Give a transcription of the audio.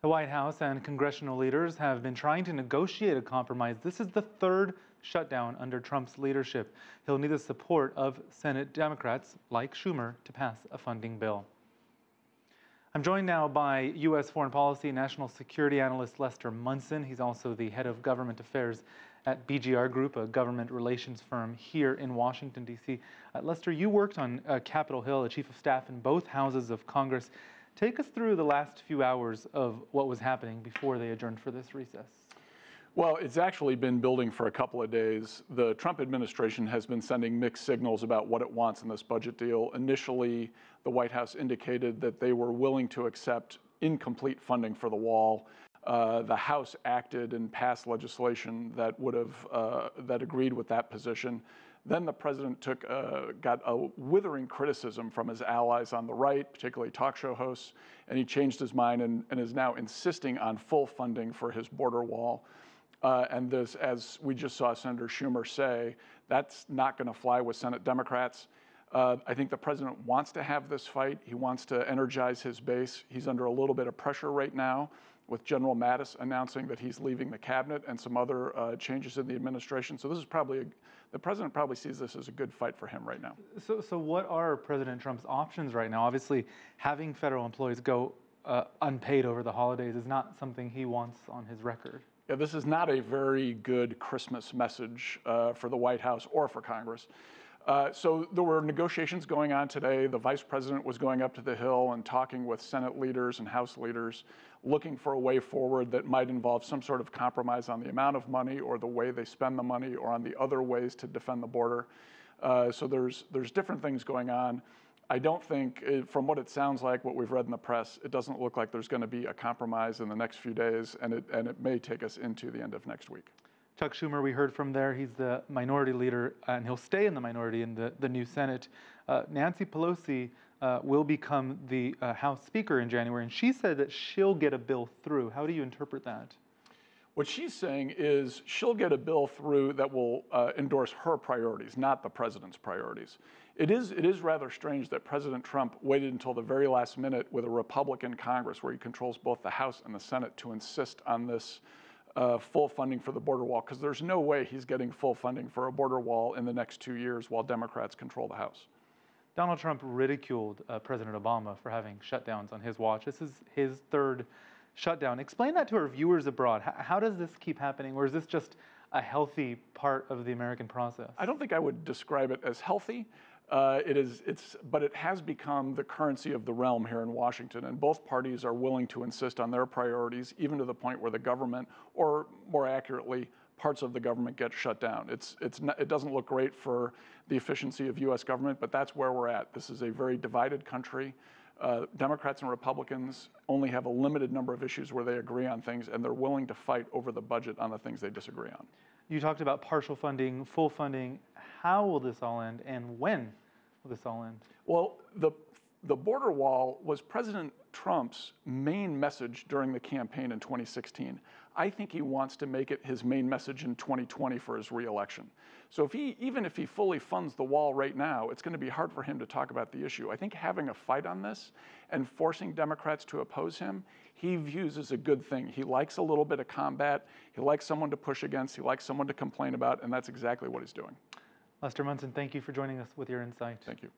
The White House and congressional leaders have been trying to negotiate a compromise. This is the third shutdown under Trump's leadership. He'll need the support of Senate Democrats like Schumer to pass a funding bill. I'm joined now by U.S. foreign policy and national security analyst Lester Munson. He's also the head of government affairs at BGR Group, a government relations firm here in Washington, D.C. Lester, you worked on Capitol Hill, a chief of staff in both houses of Congress. Take us through the last few hours of what was happening before they adjourned for this recess. Well, it's actually been building for a couple of days. The Trump administration has been sending mixed signals about what it wants in this budget deal. Initially, the White House indicated that they were willing to accept incomplete funding for the wall. The House acted and passed legislation that would have that agreed with that position. Then the president got a withering criticism from his allies on the right, particularly talk show hosts, and he changed his mind and is now insisting on full funding for his border wall. And this, as we just saw Senator Schumer say, that's not going to fly with Senate Democrats. I think the president wants to have this fight. He wants to energize his base. He's under a little bit of pressure right now, with General Mattis announcing that he's leaving the cabinet and some other changes in the administration. So this is probably, the president probably sees this as a good fight for him right now. So what are President Trump's options right now? Obviously, having federal employees go unpaid over the holidays is not something he wants on his record. Yeah, this is not a very good Christmas message for the White House or for Congress. So there were negotiations going on today. The vice president was going up to the Hill and talking with Senate leaders and House leaders, looking for a way forward that might involve some sort of compromise on the amount of money or the way they spend the money or on the other ways to defend the border. So there's different things going on. I don't think, from what it sounds like, what we've read in the press, it doesn't look like there's going to be a compromise in the next few days, and it may take us into the end of next week. Chuck Schumer, we heard from there, he's the minority leader, and he'll stay in the minority in the new Senate. Nancy Pelosi will become the House Speaker in January, and she said that she'll get a bill through. How do you interpret that? What she's saying is she'll get a bill through that will endorse her priorities, not the president's priorities. It is rather strange that President Trump waited until the very last minute with a Republican Congress, where he controls both the House and the Senate, to insist on this full funding for the border wall, because there's no way he's getting full funding for a border wall in the next 2 years while Democrats control the House. Donald Trump ridiculed President Obama for having shutdowns on his watch. This is his third shutdown. Explain that to our viewers abroad. How does this keep happening, or is this just a healthy part of the American process? I don't think I would describe it as healthy. But it has become the currency of the realm here in Washington, and both parties are willing to insist on their priorities, even to the point where the government, or more accurately, parts of the government get shut down. It doesn't look great for the efficiency of U.S. government, but that's where we're at. This is a very divided country. Democrats and Republicans only have a limited number of issues where they agree on things, and they're willing to fight over the budget on the things they disagree on. You talked about partial funding, full funding. How will this all end, and when will this all end? Well, the border wall was President Trump's main message during the campaign in 2016. I think he wants to make it his main message in 2020 for his reelection. So even if he fully funds the wall right now, it's going to be hard for him to talk about the issue. I think having a fight on this and forcing Democrats to oppose him, he views as a good thing. He likes a little bit of combat. He likes someone to push against. He likes someone to complain about, and that's exactly what he's doing. Lester Munson, thank you for joining us with your insight. Thank you.